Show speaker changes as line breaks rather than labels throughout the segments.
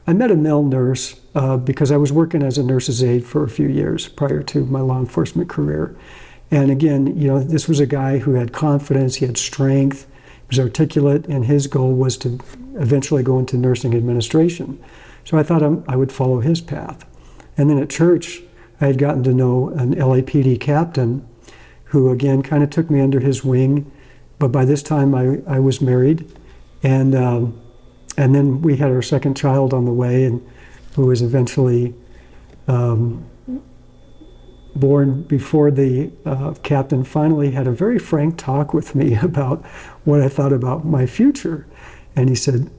I met a male nurse because I was working as a nurse's aide for a few years prior to my law enforcement career. And again, this was a guy who had confidence, he had strength, he was articulate, and his goal was to eventually go into nursing administration. So I thought I would follow his path. And then at church, I had gotten to know an LAPD captain who, again, kind of took me under his wing. But by this time, I was married. And then we had our second child on the way, and who was eventually born before the captain finally had a very frank talk with me about what I thought about my future. And he said,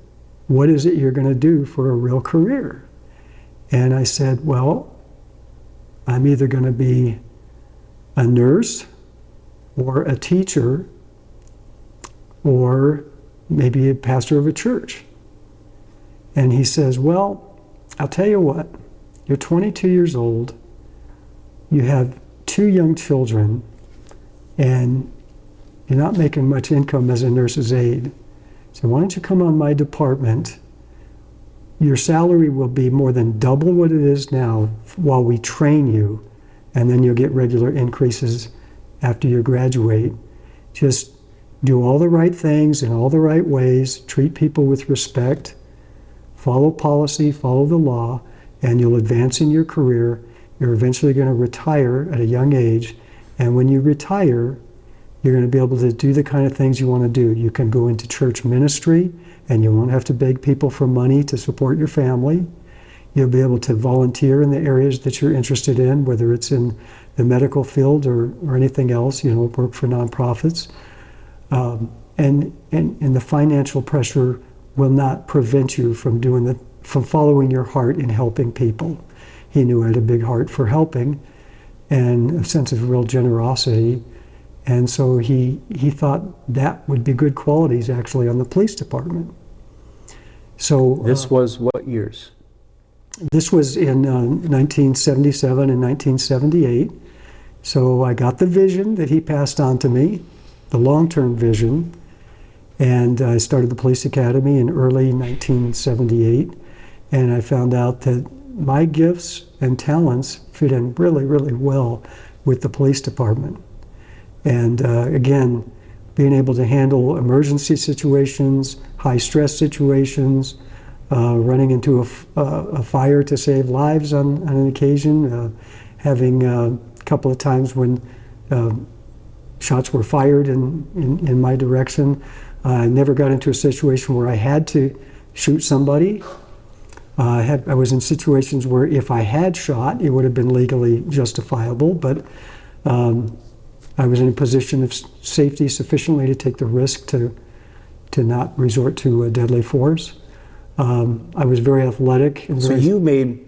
"What is it you're going to do for a real career?" And I said, "Well, I'm either going to be a nurse or a teacher or maybe a pastor of a church." And he says, "Well, I'll tell you what, you're 22 years old, you have 2 young children, and you're not making much income as a nurse's aide. So why don't you come on my department? Your salary will be more than double what it is now while we train you, and then you'll get regular increases after you graduate. Just do all the right things in all the right ways, treat people with respect, follow policy, follow the law, and you'll advance in your career. You're eventually going to retire at a young age, and when you retire, you're going to be able to do the kind of things you want to do. You can go into church ministry, and you won't have to beg people for money to support your family. You'll be able to volunteer in the areas that you're interested in, whether it's in the medical field or anything else, work for nonprofits. And the financial pressure will not prevent you from following your heart in helping people." He knew I had a big heart for helping and a sense of real generosity. And so he thought that would be good qualities actually on the police department. So
this was what years?
This was in 1977 and 1978. So I got the vision that he passed on to me, the long-term vision, and I started the police academy in early 1978, and I found out that my gifts and talents fit in really, really well with the police department. And again, being able to handle emergency situations, high stress situations, running into a fire to save lives on an occasion, having a couple of times when shots were fired in my direction. I never got into a situation where I had to shoot somebody. I was in situations where if I had shot, it would have been legally justifiable, but I was in a position of safety sufficiently to take the risk to not resort to a deadly force. I was very athletic.
So you made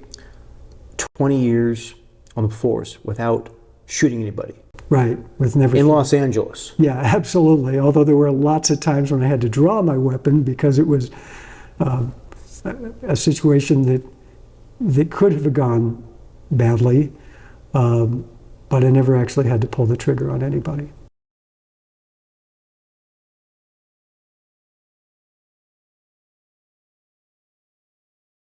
20 years on the force without shooting anybody?
Right, with never
in Los Angeles?
Yeah, absolutely. Although there were lots of times when I had to draw my weapon because it was a situation that could have gone badly, but I never actually had to pull the trigger on anybody.